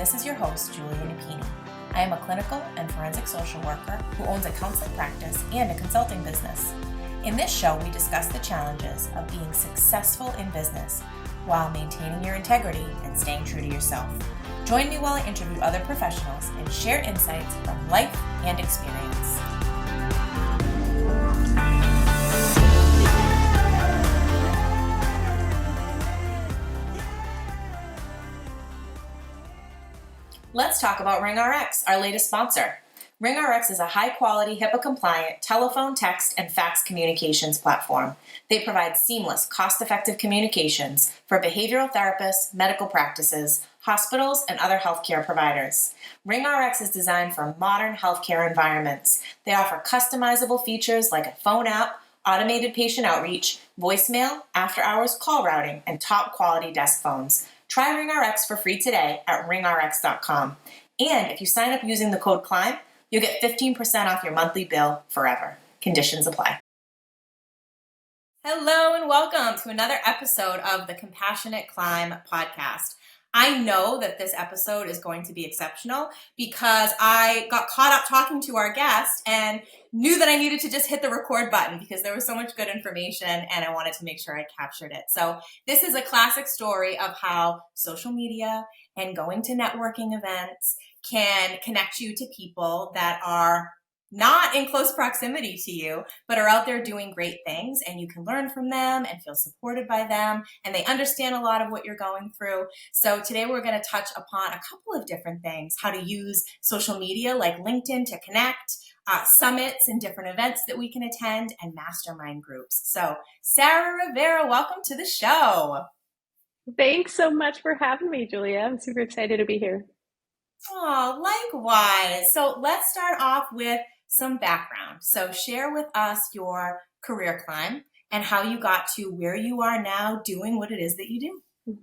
this is your host, Julia Napini. I am a clinical and forensic social worker who owns a counseling practice and a consulting business. In this show, we discuss the challenges of being successful in business while maintaining your integrity and staying true to yourself. Join me while I interview other professionals and share insights from life and experience. Let's talk about RingRx, our latest sponsor. RingRx is a high-quality, HIPAA-compliant telephone, text, and fax communications platform. They provide seamless, cost-effective communications for behavioral therapists, medical practices, hospitals, and other healthcare providers. RingRx is designed for modern healthcare environments. They offer customizable features like a phone app, automated patient outreach, voicemail, after-hours call routing, and top-quality desk phones. Try RingRx for free today at ringrx.com. And if you sign up using the code CLIMB, you'll get 15% off your monthly bill forever. Conditions apply. Hello and welcome to another episode of the Compassionate Climb podcast. I know that this episode is going to be exceptional because I got caught up talking to our guest and knew that I needed to just hit the record button because there was so much good information and I wanted to make sure I captured it. So this is a classic story of how social media and going to networking events can connect you to people that are not in close proximity to you, but are out there doing great things, and you can learn from them and feel supported by them, and they understand a lot of what you're going through. So today we're going to touch upon a couple of different things: how to use social media like LinkedIn to connect, summits and different events that we can attend, and mastermind groups. So Sarah Rivera, welcome to the show. Thanks so much for having me, Julia. I'm super excited to be here. Oh, likewise. So let's start off with some background. So share with us your career climb and how you got to where you are now doing what it is that you do.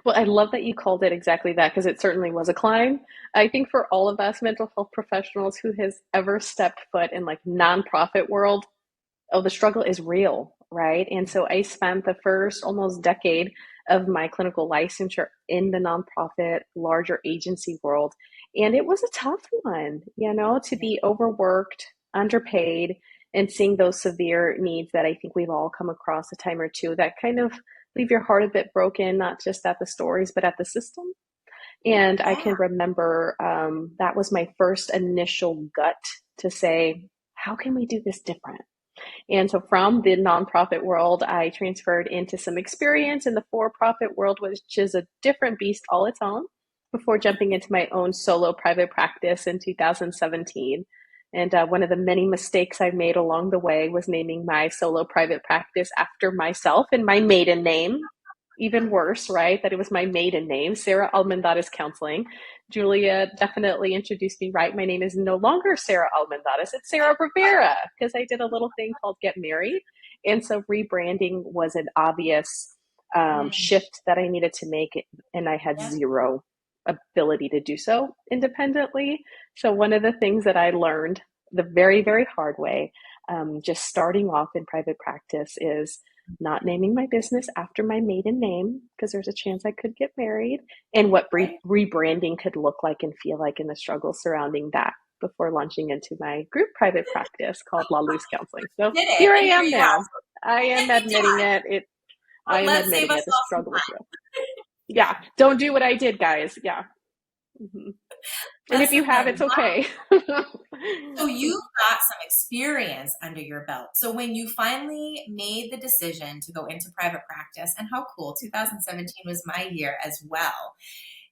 Well, I love that you called it exactly that because it certainly was a climb. I think for all of us mental health professionals who has ever stepped foot in like nonprofit world, the struggle is real, right? And so I spent the first almost decade of my clinical licensure in the nonprofit, larger agency world. And it was a tough one, to be overworked, underpaid, and seeing those severe needs that I think we've all come across a time or two that kind of leave your heart a bit broken, not just at the stories, but at the system. And I can remember that was my first initial gut to say, how can we do this different? And so from the nonprofit world, I transferred into some experience in the for-profit world, which is a different beast all its own, before jumping into my own solo private practice in 2017. And one of the many mistakes I made along the way was naming my solo private practice after myself and my maiden name. Even worse, right? That it was my maiden name, Sarah Almendares Counseling. Julia definitely introduced me right. My name is no longer Sarah Almendares. It's Sarah Rivera because I did a little thing called Get Married. And so rebranding was an obvious shift that I needed to make. And I had zero ability to do so independently. So one of the things that I learned the very, very hard way, just starting off in private practice, is not naming my business after my maiden name because there's a chance I could get married, and what rebranding could look like and feel like, in the struggle surrounding that before launching into my group private practice called Luz Counseling. So here I am now. I am admitting it. I am admitting it. The struggle is real. Yeah. Don't do what I did, guys. Yeah. Mm-hmm. And if you have, it's okay. So you've got some experience under your belt. So when you finally made the decision to go into private practice, and how cool, 2017 was my year as well.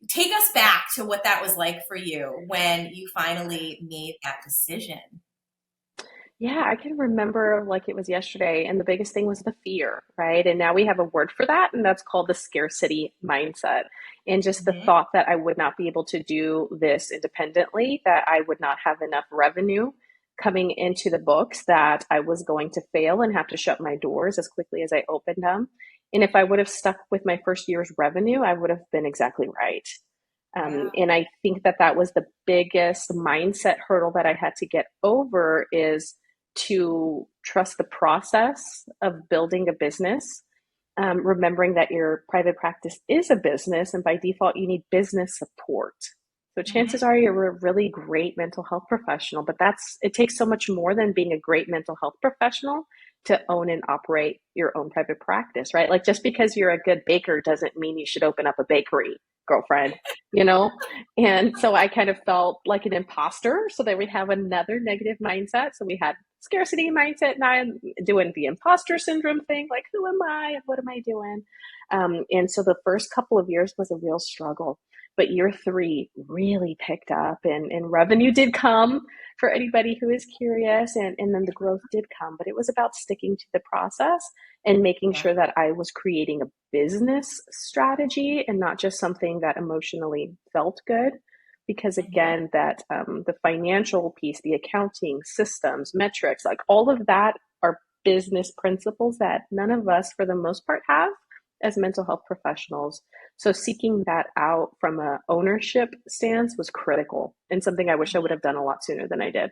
Take us back to what that was like for you when you finally made that decision. Yeah, I can remember like it was yesterday. And the biggest thing was the fear, right? And now we have a word for that, and that's called the scarcity mindset. And just the thought that I would not be able to do this independently, that I would not have enough revenue coming into the books, that I was going to fail and have to shut my doors as quickly as I opened them. And if I would have stuck with my first year's revenue, I would have been exactly right. And I think that that was the biggest mindset hurdle that I had to get over, is to trust the process of building a business remembering that your private practice is a business, and by default, you need business support. So chances Mhm. are you're a really great mental health professional, but it takes so much more than being a great mental health professional to own and operate your own private practice, right? Like just because you're a good baker doesn't mean you should open up a bakery, girlfriend, you know? And so I kind of felt like an imposter. So then we have another negative mindset. So we had scarcity mindset. Now I'm doing the imposter syndrome thing. Like, who am I? What am I doing? And so the first couple of years was a real struggle. But year three really picked up, and revenue did come for anybody who is curious, and then the growth did come. But it was about sticking to the process and making Yeah. sure that I was creating a business strategy and not just something that emotionally felt good. Because Mhm. again, that the financial piece, the accounting systems, metrics, like all of that are business principles that none of us, for the most part, have as mental health professionals. So seeking that out from a ownership stance was critical and something I wish I would have done a lot sooner than I did.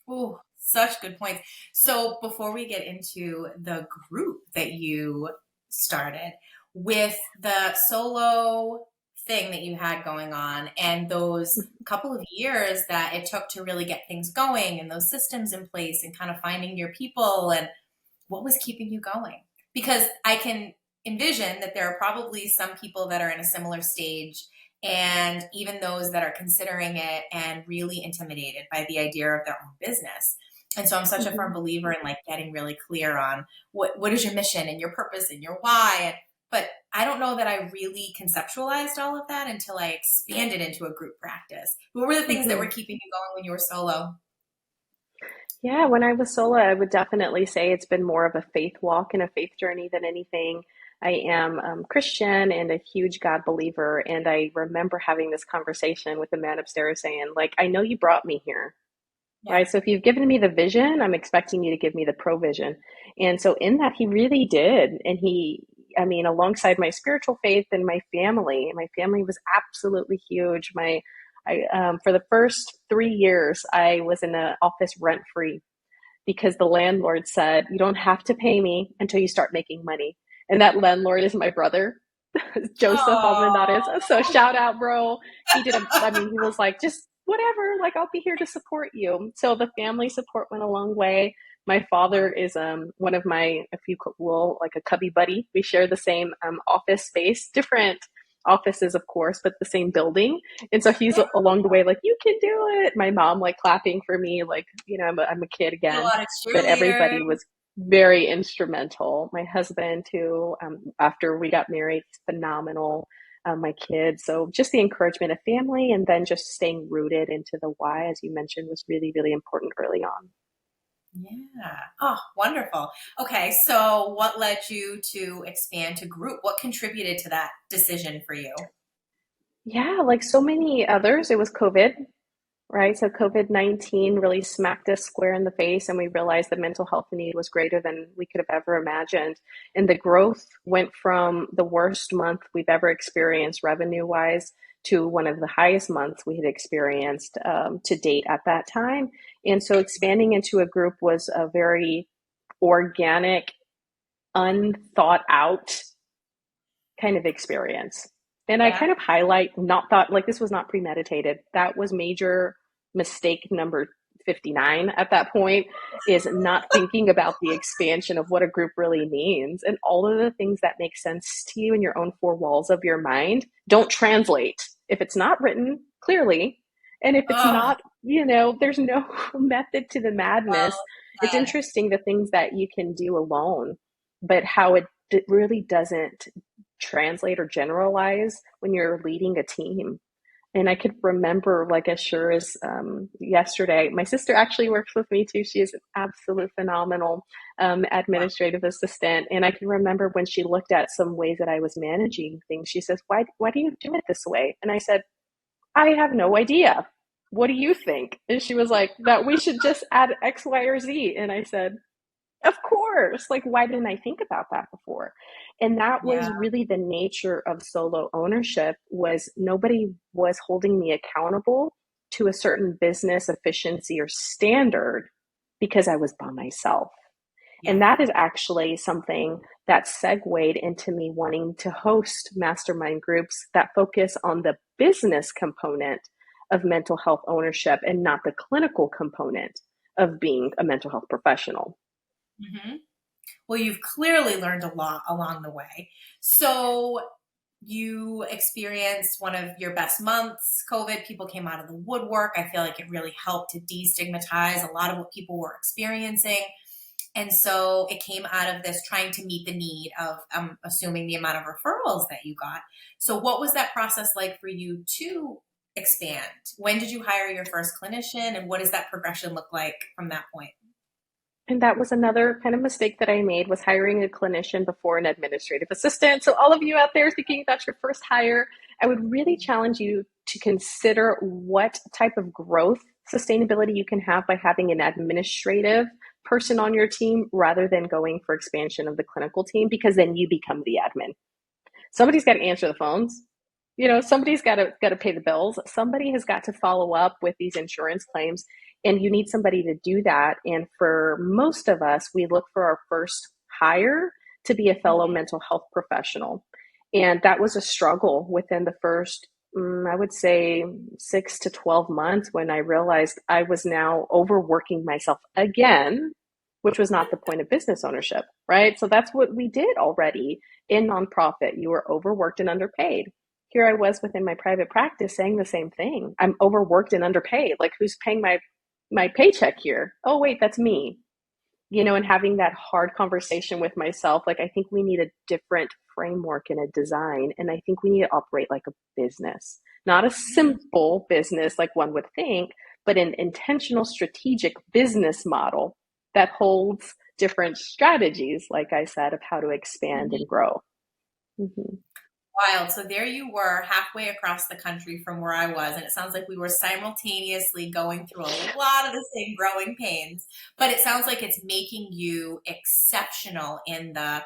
Ooh, such good points. So before we get into the group that you started with the solo thing that you had going on and those couple of years that it took to really get things going and those systems in place and kind of finding your people and what was keeping you going? Because I can envision that there are probably some people that are in a similar stage and even those that are considering it and really intimidated by the idea of their own business. And so I'm such a firm Mhm. believer in like getting really clear on what is your mission and your purpose and your why. But I don't know that I really conceptualized all of that until I expanded into a group practice. What were the things that were Mhm. keeping you going when you were solo? Yeah, when I was solo, I would definitely say it's been more of a faith walk and a faith journey than anything. I am Christian and a huge God believer. And I remember having this conversation with the man upstairs saying, like, I know you brought me here, Yeah. right? So if you've given me the vision, I'm expecting you to give me the provision. And so in that, he really did. And I mean, alongside my spiritual faith and my family was absolutely huge. For the first 3 years, I was in an office rent free because the landlord said, you don't have to pay me until you start making money. And that landlord is my brother, Joseph Almendares. So Oh. shout out, bro. I mean, he was like, just whatever, like I'll be here to support you. So the family support went a long way. My father Wonderful. is one of my, if you will, like a cubby buddy. We share the same office space, different offices, of course, but the same building. And so he's Yeah. along the way, like, you can do it. My mom, like, clapping for me, like, I'm a kid Get a again. lot of But cheerleaders. everybody was very instrumental. My husband, too, after we got married, phenomenal. My kids. So just the encouragement of family and then just staying rooted into the why, as you mentioned, was really, really important early on. Yeah. Oh, wonderful. Okay, so what led you to expand to group? What contributed to that decision for you? Yeah, like so many others, it was COVID, right? So COVID-19 really smacked us square in the face, and we realized the mental health need was greater than we could have ever imagined. And the growth went from the worst month we've ever experienced revenue wise to one of the highest months we had experienced to date at that time. And so expanding into a group was a very organic, unthought out kind of experience. And I Yeah. kind of highlight not thought like this was not premeditated. That was major mistake number 59 at that point, is not thinking about the expansion of what a group really means, and all of the things that make sense to you in your own four walls of your mind don't translate if it's not written clearly. And if it's Oh, not, there's no method to the madness. well It's said. interesting the things that you can do alone, but how it really doesn't translate or generalize when you're leading a team. And I could remember, like, as sure as yesterday, my sister actually works with me too. She is an absolute phenomenal Wow. administrative assistant. And I can remember when she looked at some ways that I was managing things, she says, why do you do it this way? And I said, I have no idea. What do you think? And she was like, that we should just add X, Y, or Z. And I said, of course. Like, why didn't I think about that before? And that Yeah. was really the nature of solo ownership, was nobody was holding me accountable to a certain business efficiency or standard because I was by myself. Yeah. And that is actually something that segued into me wanting to host mastermind groups that focus on the business component of mental health ownership and not the clinical component of being a mental health professional. Hmm. Well, you've clearly learned a lot along the way. So you experienced one of your best months, COVID. People came out of the woodwork. I feel like it really helped to destigmatize a lot of what people were experiencing. And so it came out of this trying to meet the need of, assuming, the amount of referrals that you got. So what was that process like for you to expand? When did you hire your first clinician, and what does that progression look like from that point? And that was another kind of mistake that I made, was hiring a clinician before an administrative assistant. So all of you out there thinking that's your first hire, I would really challenge you to consider what type of growth sustainability you can have by having an administrative person on your team rather than going for expansion of the clinical team, because then you become the admin. Somebody's got to answer the phones. Somebody's got to pay the bills. Somebody has got to follow up with these insurance claims, and you need somebody to do that. And for most of us, we look for our first hire to be a fellow mental health professional. And that was a struggle within the first, I would say, 6 to 12 months, when I realized I was now overworking myself again, which was not the point of business ownership, right? So that's what we did already in nonprofit. You were overworked and underpaid. Here I was within my private practice saying the same thing. I'm overworked and underpaid. Like, who's paying my paycheck here? Oh, wait, that's me. And having that hard conversation with myself, like, I think we need a different framework and a design. And I think we need to operate like a business, not a simple business like one would think, but an intentional strategic business model that holds different strategies, like I said, of how to expand Mhm. and grow. Mm-hmm. Wild. So there you were, halfway across the country from where I was. And it sounds like we were simultaneously going through a lot of the same growing pains. But it sounds like it's making you exceptional in the,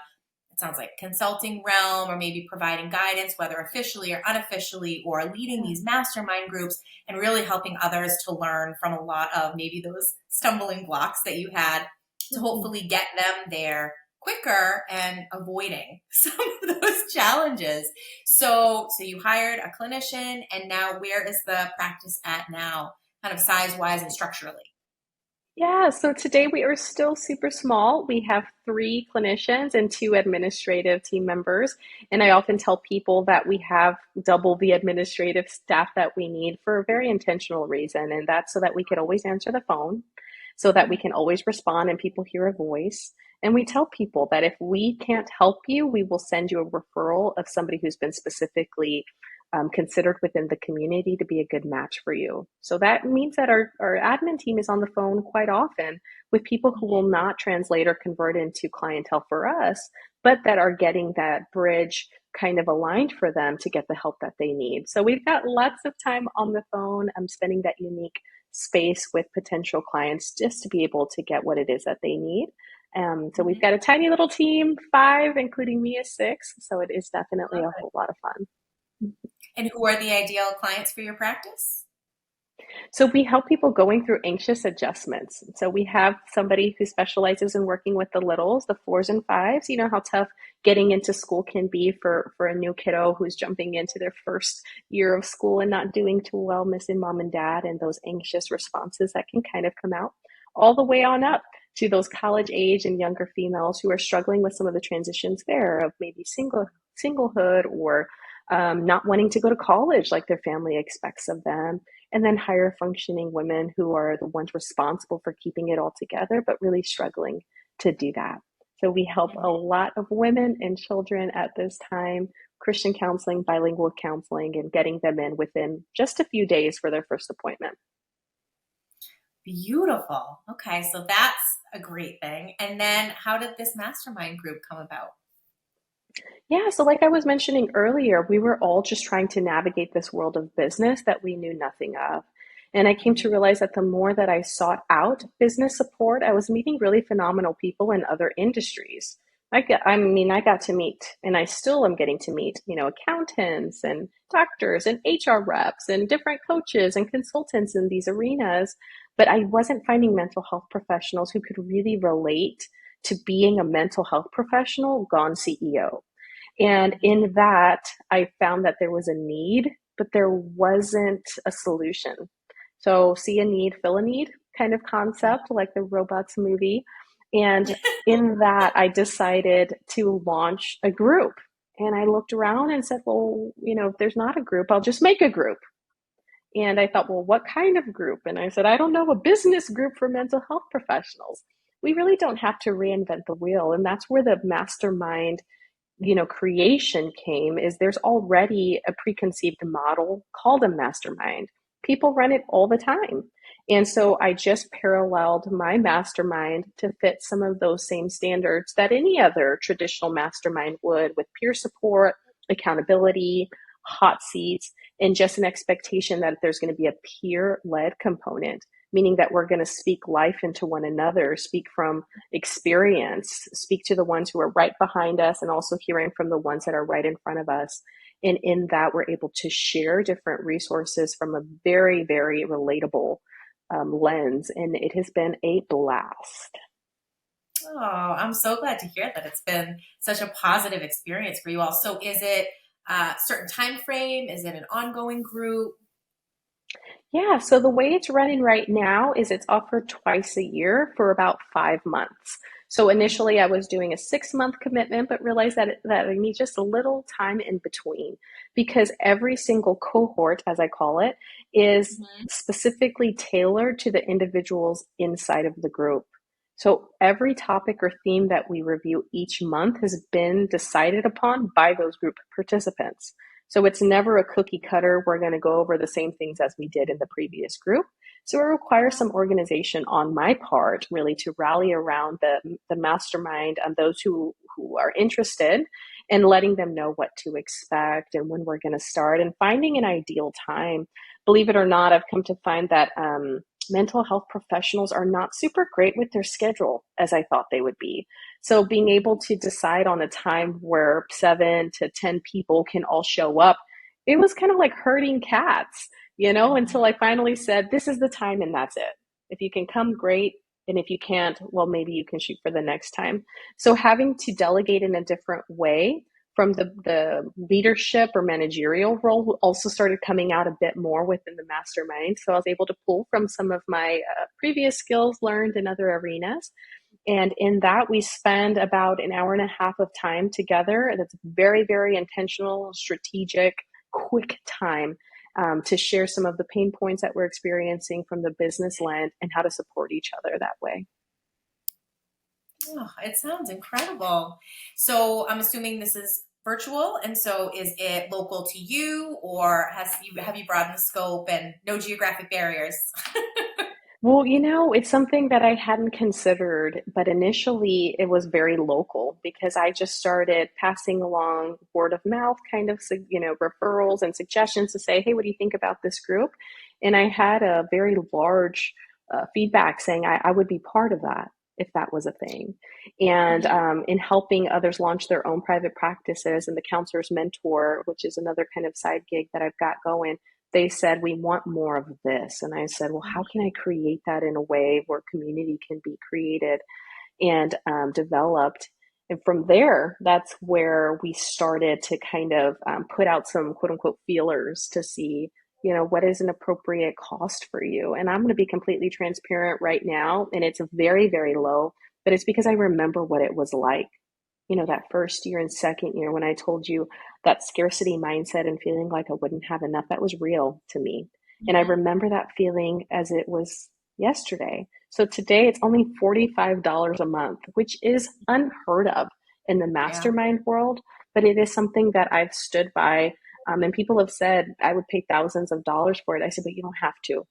it sounds like, consulting realm, or maybe providing guidance, whether officially or unofficially, or leading these mastermind groups and really helping others to learn from a lot of maybe those stumbling blocks that you had, to Mm-hmm. hopefully get them there quicker and avoiding some of those challenges. So you hired a clinician, and now where is the practice at now, kind of size wise and structurally? Yeah, so today we are still super small. We have 3 clinicians and 2 administrative team members. And I often tell people that we have double the administrative staff that we need for a very intentional reason. And that's so that we can always answer the phone, so that we can always respond and people hear a voice. And we tell people that if we can't help you, we will send you a referral of somebody who's been specifically considered within the community to be a good match for you. So that means that our admin team is on the phone quite often with people who will not translate or convert into clientele for us, but that are getting that bridge kind of aligned for them to get the help that they need. So we've got lots of time on the phone. I'm spending that unique space with potential clients just to be able to get what it is that they need. So we've got a tiny little team, 5, including me, is 6. So it is definitely Love a it. whole lot of fun. And who are the ideal clients for your practice? So we help people going through anxious adjustments. So we have somebody who specializes in working with the littles, the 4s and 5s. You know how tough getting into school can be for a new kiddo who's jumping into their first year of school and not doing too well, missing mom and dad, and those anxious responses that can kind of come out, all the way on up to those college age and younger females who are struggling with some of the transitions there of maybe singlehood, or not wanting to go to college like their family expects of them, and then higher functioning women who are the ones responsible for keeping it all together, but really struggling to do that. So we help a lot of women and children at this time, Christian counseling, bilingual counseling, and getting them in within just a few days for their first appointment. Beautiful. Okay, so that's a great thing. And then how did this mastermind group come about? Yeah, so like I was mentioning earlier, we were all just trying to navigate this world of business that we knew nothing of. And I came to realize that the more that I sought out business support, I was meeting really phenomenal people in other industries. I got to meet, and I still am getting to meet, accountants and doctors and HR reps and different coaches and consultants in these arenas. But I wasn't finding mental health professionals who could really relate to being a mental health professional gone CEO. And in that, I found that there was a need, but there wasn't a solution. So, see a need, fill a need kind of concept, like the robots movie. And in that, I decided to launch a group. And I looked around and said, well, if there's not a group, I'll just make a group. And I thought, well, what kind of group? And I said, I don't know, a business group for mental health professionals. We really don't have to reinvent the wheel. And that's where the mastermind creation came. Is there's already a preconceived model called a mastermind. People run it all the time. And so I just paralleled my mastermind to fit some of those same standards that any other traditional mastermind would, with peer support, accountability, hot seats, and just an expectation that there's going to be a peer-led component, meaning that we're going to speak life into one another, speak from experience, speak to the ones who are right behind us, and also hearing from the ones that are right in front of us. And in that, we're able to share different resources from a very, very relatable lens. And it has been a blast. Oh, I'm so glad to hear that it's been such a positive experience for you all. So is it a certain time frame? Is it an ongoing group? Yeah, so the way it's running right now is it's offered twice a year for about 5 months. So initially I was doing a 6 month commitment, but realized that I need just a little time in between, because every single cohort, as I call it, is Mhm. specifically tailored to the individuals inside of the group. So every topic or theme that we review each month has been decided upon by those group participants. So it's never a cookie cutter. We're going to go over the same things as we did in the previous group. So it requires some organization on my part, really, to rally around the mastermind and those who are interested, and letting them know what to expect and when we're going to start, and finding an ideal time. Believe it or not, I've come to find that mental health professionals are not super great with their schedule as I thought they would be. So being able to decide on a time where 7 to 10 people can all show up, it was kind of like herding cats, until I finally said, this is the time and that's it. If you can come, great. And if you can't, well, maybe you can shoot for the next time. So having to delegate in a different way from the leadership or managerial role also started coming out a bit more within the mastermind. So I was able to pull from some of my previous skills learned in other arenas. And in that, we spend about an hour and a half of time together. That's very, very intentional, strategic, quick time to share some of the pain points that we're experiencing from the business land and how to support each other that way. Oh, it sounds incredible. So I'm assuming this is virtual, and so is it local to you, or have you broadened the scope and no geographic barriers? Well, it's something that I hadn't considered, but initially it was very local because I just started passing along word of mouth kind of, referrals and suggestions to say, hey, what do you think about this group? And I had a very large feedback saying I would be part of that if that was a thing. And Mhm. in helping others launch their own private practices, and the counselor's mentor, which is another kind of side gig that I've got going, they said, we want more of this. And I said, well, how can I create that in a way where community can be created and developed? And from there, that's where we started to kind of put out some quote unquote feelers to see, what is an appropriate cost for you. And I'm going to be completely transparent right now. And it's very, very low, but it's because I remember what it was like, that first year and second year when I told you that scarcity mindset and feeling like I wouldn't have enough, that was real to me. And I Mhm. remember that feeling as it was yesterday. So today it's only $45 a month, which is unheard of in the Yeah. mastermind world, but it is something that I've stood by. And people have said I would pay thousands of dollars for it. I said, but you don't have to.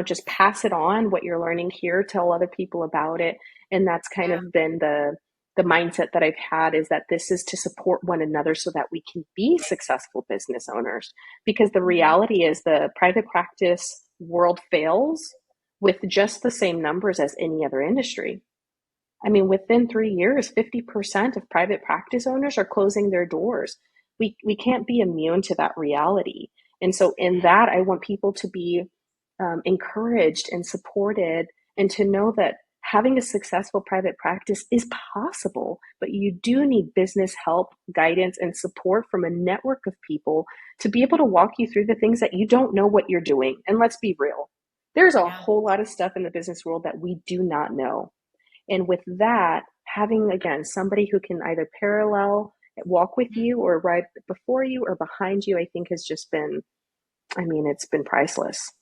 Just pass it on, what you're learning here, tell other people about it. And that's kind Yeah. of been the mindset that I've had, is that this is to support one another so that we can be successful business owners. Because the Mhm. reality is the private practice world fails with just the same numbers as any other industry. I mean, within 3 years, 50% of private practice owners are closing their doors. We can't be immune to that reality. And so, in that, I want people to be encouraged and supported, and to know that having a successful private practice is possible, but you do need business help, guidance, and support from a network of people to be able to walk you through the things that you don't know what you're doing. And let's be real, there's a Yeah. whole lot of stuff in the business world that we do not know. And with that, having again somebody who can either parallel walk with Mhm. you or right before you or behind you, I think has just been, I mean, it's been priceless.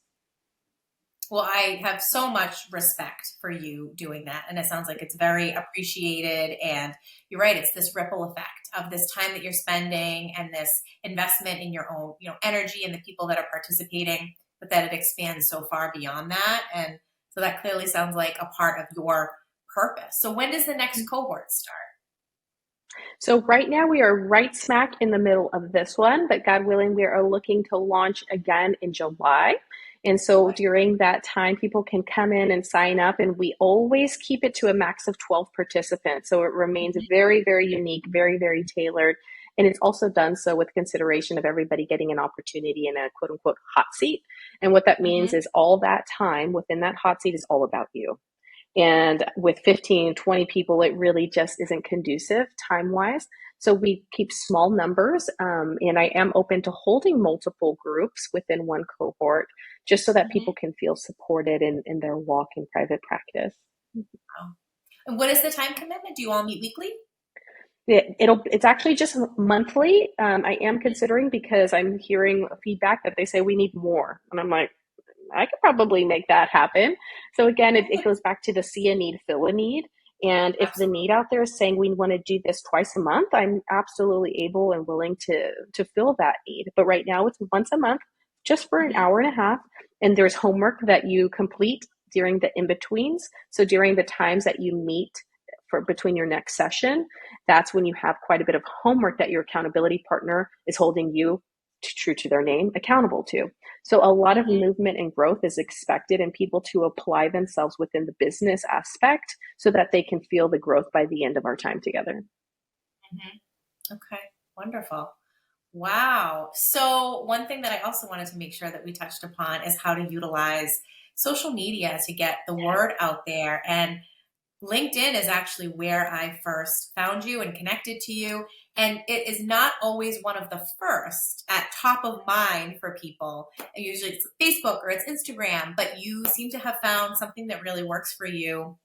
Well, I have so much respect for you doing that. And it sounds like it's very appreciated. And you're right, it's this ripple effect of this time that you're spending and this investment in your own, energy and the people that are participating, but that it expands so far beyond that. And so that clearly sounds like a part of your purpose. So when does the next cohort start? So right now we are right smack in the middle of this one, but God willing, we are looking to launch again in July. And so Okay. during that time, people can come in and sign up, and we always keep it to a max of 12 participants. So it remains Mhm. very, very unique, very, very tailored. And it's also done so with consideration of everybody getting an opportunity in a quote unquote hot seat. And what that means Mhm. is all that time within that hot seat is all about you. And with 15, 20 people, it really just isn't conducive time wise. So we keep small numbers. And I am open to holding multiple groups within one cohort just so that Mhm. people can feel supported in their walk in private practice. Wow. And what is the time commitment? Do you all meet weekly? It's actually just monthly. I am Mhm. considering because I'm hearing feedback that they say we need more. And I'm like, I could probably make that happen. So again, it goes back to the see a need, fill a need. And if the Absolutely. need out there is saying we want to do this twice a month, I'm absolutely able and willing to fill that need. But right now it's once a month, just for an Mhm. hour and a half. And there's homework that you complete during the in-betweens. So during the times that you meet for between your next session, that's when you have quite a bit of homework that your accountability partner is holding you true to their name accountable to. So a lot of Mhm. movement and growth is expected in people to apply themselves within the business aspect so that they can feel the growth by the end of our time together. Mhm. Okay. Wonderful. Wow. So, one thing that I also wanted to make sure that we touched upon is how to utilize social media to get the word out there. And LinkedIn is actually where I first found you and connected to you. And it is not always one of the first at top of mind for people. Usually it's Facebook or it's Instagram, but you seem to have found something that really works for you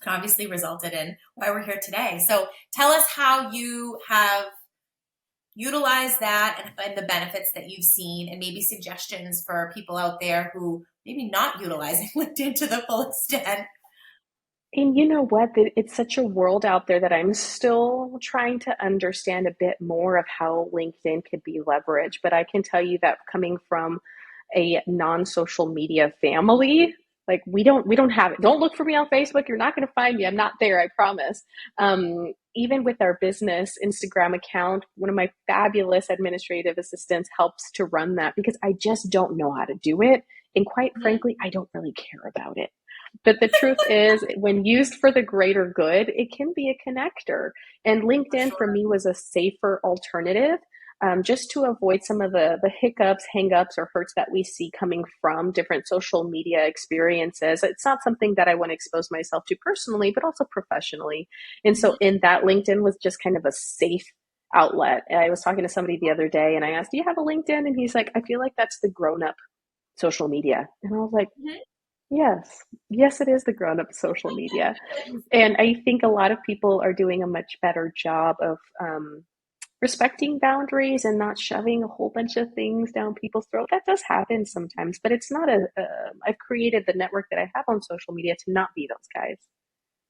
and obviously resulted in why we're here today. So, tell us how you have utilize that and the benefits that you've seen and maybe suggestions for people out there who maybe not utilizing LinkedIn to the full extent. And you know what? It's such a world out there that I'm still trying to understand a bit more of how LinkedIn could be leveraged. But I can tell you that coming from a non-social media family, like we don't have it. Don't look for me on Facebook. You're not going to find me. I'm not there. I promise. Even with our business Instagram account, one of my fabulous administrative assistants helps to run that because I just don't know how to do it. And quite Mhm. frankly, I don't really care about it. But the truth is, when used for the greater good, it can be a connector. And For LinkedIn for sure. me was a safer alternative, just to avoid some of the hiccups, hangups, or hurts that we see coming from different social media experiences. It's not something that I want to expose myself to personally, but also professionally. And so, Mhm. in that, LinkedIn was just kind of a safe outlet. And I was talking to somebody the other day and I asked, "Do you have a LinkedIn?" And he's like, "I feel like that's the grown up social media." And I was like, Mhm. yes. Yes, it is the grown-up social media. And I think a lot of people are doing a much better job of respecting boundaries and not shoving a whole bunch of things down people's throat. That does happen sometimes, but it's not I've created the network that I have on social media to not be those guys,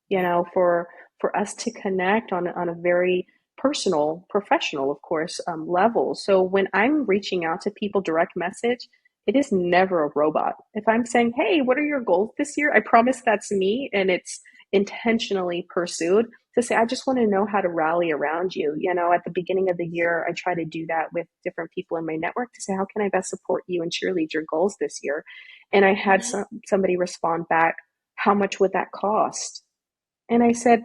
Yeah. for us to connect on a very personal, professional, of course, level. So when I'm reaching out to people direct message, it is never a robot. If I'm saying, "Hey, what are your goals this year?" I promise that's me, and it's intentionally pursued to say, "I just want to know how to rally around you." At the beginning of the year, I try to do that with different people in my network to say, "How can I best support you and cheerlead your goals this year?" And I had Mhm. somebody respond back, "How much would that cost?" And I said,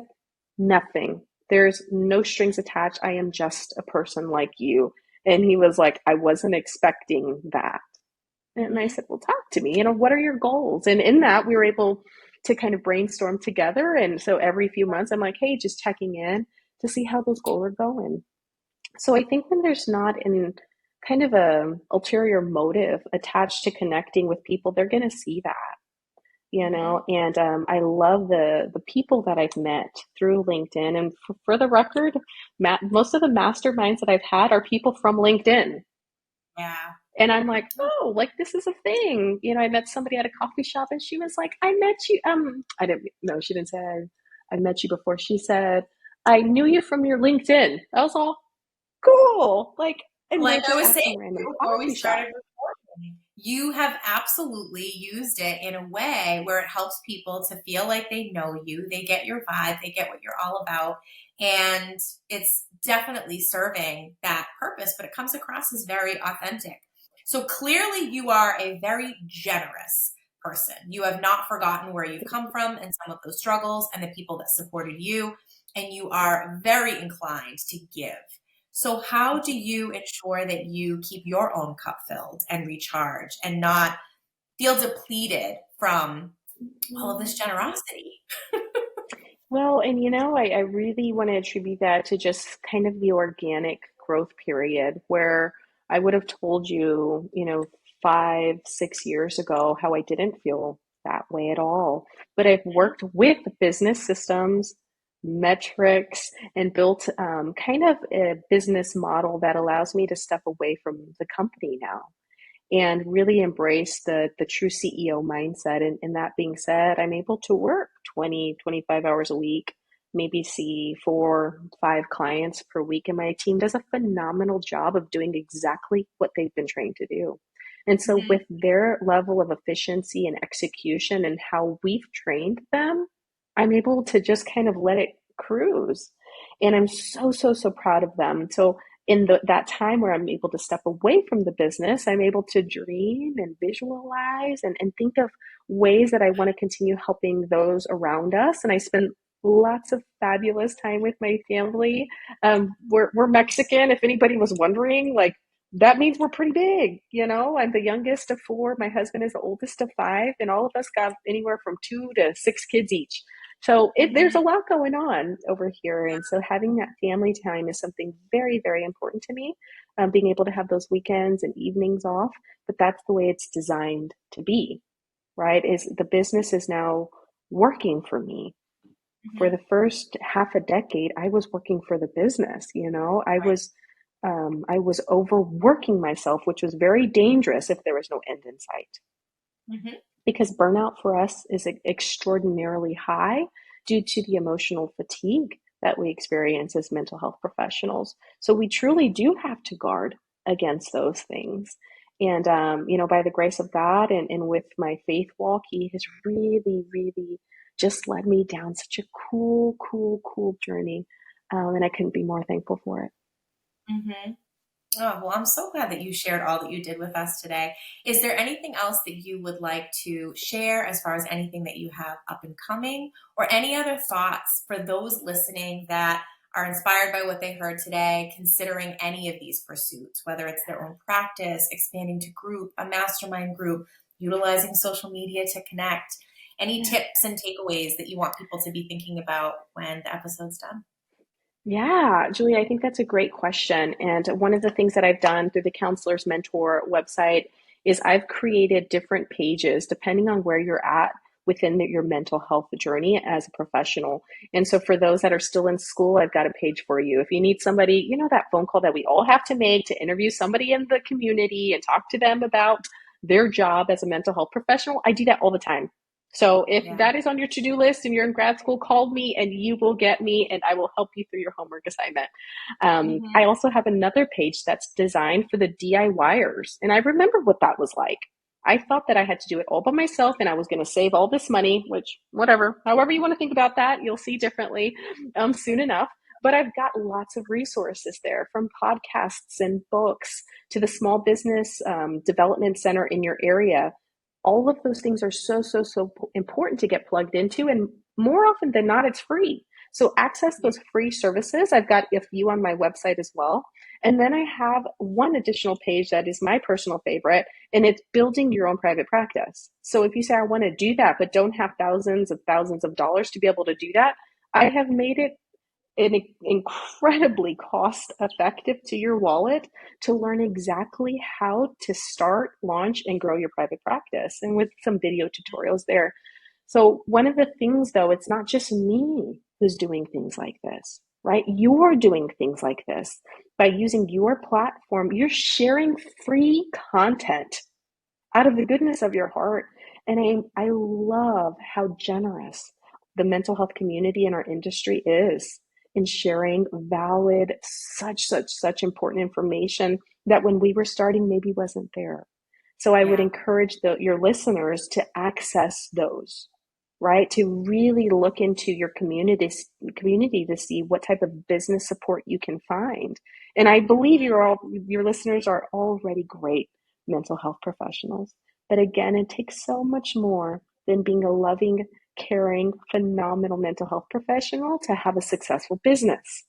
"Nothing. There's no strings attached. I am just a person like you." And he was like, "I wasn't expecting that." And I Mhm. said, "Well, talk to me. What are your goals?" And in that, we were able to kind of brainstorm together. And so every few months, I'm like, hey, just checking in to see how those goals are going. So I think when there's not an kind of a ulterior motive attached to connecting with people, they're going to see that, Mhm. and I love the people that I've met through LinkedIn. And for the record, most of the masterminds that I've had are people from LinkedIn. Yeah. And I'm like, oh, like this is a thing. I met somebody at a coffee shop and she was like, I met you. I didn't, no, she didn't say I met you before. She said, I knew you from your LinkedIn. I was all cool. Like, and Like we're I just was at saying some random before we coffee started shop. recording, you have absolutely used it in a way where it helps people to feel like they know you, they get your vibe, they get what you're all about, and it's definitely serving that purpose, but it comes across as very authentic. So clearly you are a very generous person. You have not forgotten where you've come from and some of those struggles and the people that supported you, and you are very inclined to give. So, how do you ensure that you keep your own cup filled and recharge and not feel depleted from all of this generosity? Well, and I really want to attribute that to just kind of the organic growth period where I would have told you, 5, 6 years ago how I didn't feel that way at all. But I've Mhm. worked with business systems, metrics, and built kind of a business model that allows me to step away from the company now and really embrace the true CEO mindset. And that being said, I'm able to work 20, 25 hours a week, maybe see 4, 5 clients per week. And my team does a phenomenal job of doing exactly what they've been trained to do. And so, Mhm. with their level of efficiency and execution and how we've trained them, I'm able to just kind of let it cruise. And I'm so, so, so proud of them. So, in that time where I'm able to step away from the business, I'm able to dream and visualize and think of ways that I want to continue helping those around us. And I spend lots of fabulous time with my family. We're Mexican, if anybody was wondering, like that means we're pretty big. I'm the youngest of 4. My husband is the oldest of 5, and all of us got anywhere from 2 to 6 kids each. So there's a Mhm. lot going on over here. And so having that family time is something very, very important to me. Being able to have those weekends and evenings off, but that's the way it's designed to be, right? Is the business is now working for me. For Mhm. the first half a decade, I was working for the business. Right. I was overworking myself, which was very dangerous if there was no end in sight, Mhm. because burnout for us is extraordinarily high due to the emotional fatigue that we experience as mental health professionals. So we truly do have to guard against those things. And, by the grace of God and with my faith walk, He has really, really just led me down such a cool, cool, cool journey. And I couldn't be more thankful for it. Mhm. Oh, well, I'm so glad that you shared all that you did with us today. Is there anything else that you would like to share as far as anything that you have up and coming, or any other thoughts for those listening that are inspired by what they heard today, considering any of these pursuits, whether it's their own practice, expanding to group, a mastermind group, utilizing social media to connect? Any Yeah. tips and takeaways that you want people to be thinking about when the episode's done? Yeah, Julie, I think that's a great question. And one of the things that I've done through the Counselor's Mentor website is I've created different pages depending on where you're at within your mental health journey as a professional. And so for those that are still in school, I've got a page for you. If you need somebody, that phone call that we all have to make to interview somebody in the community and talk to them about their job as a mental health professional, I do that all the time. So if Yeah. that is on your to-do list and you're in grad school, call me and you will get me and I will help you through your homework assignment. I Hmm. also have another page that's designed for the DIYers. And I remember what that was like. I thought that I had to do it all by myself and I was going to save all this money, which, whatever, however you want to think about that, you'll see differently soon enough. But I've got lots of resources there, from podcasts and books to the small business development center in your area. All of those things are so, so, so important to get plugged into. And more often than not, it's free. So access Yeah. those free services. I've got a few on my website as well. And then I have one additional page that is my personal favorite. And it's building your own private practice. So if you say, I want to do that, but don't have thousands of dollars to be able to do that, I have made it incredibly cost effective to your wallet to learn exactly how to start, launch, and grow your private practice, and with some video tutorials there. So one of the things, though, it's not just me who's doing things like this, right? You're doing things like this by using your platform. You're sharing free content out of the goodness of your heart. And I love how generous the mental health community in our industry is in sharing valid, such important information that when we were starting maybe wasn't there. So I would Yeah. encourage your listeners to access those, right? To really look into your community to see what type of business support you can find. And I believe your listeners are already great mental health professionals. But again, it takes so much more than being a loving, caring, phenomenal mental health professional to have a successful business.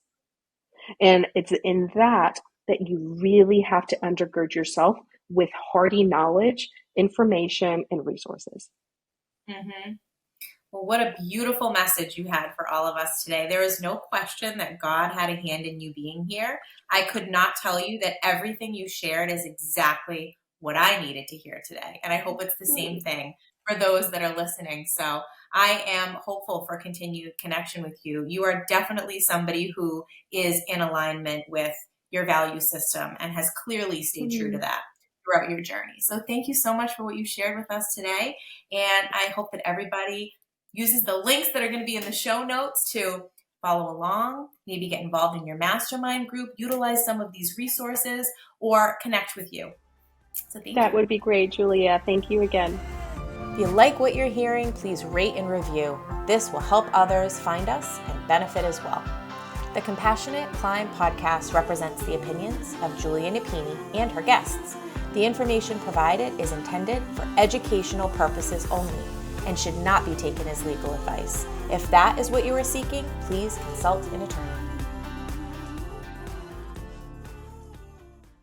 And it's in that you really have to undergird yourself with hearty knowledge, information, and resources. Mm-hmm. Well, what a beautiful message you had for all of us today. There is no question that God had a hand in you being here. I could not tell you that everything you shared is exactly what I needed to hear today. And I hope it's the same thing for those that are listening. So I am hopeful for continued connection with you. You are definitely somebody who is in alignment with your value system and has clearly stayed true to that throughout your journey. So thank you so much for what you shared with us today. And I hope that everybody uses the links that are going to be in the show notes to follow along, maybe get involved in your mastermind group, utilize some of these resources, or connect with you. So thank That you. would be great, Julia. Thank you again. If you like what you're hearing, please rate and review. This will help others find us and benefit as well. The Compassionate Climb podcast represents the opinions of Julia Napini and her guests. The information provided is intended for educational purposes only and should not be taken as legal advice. If that is what you are seeking, please consult an attorney.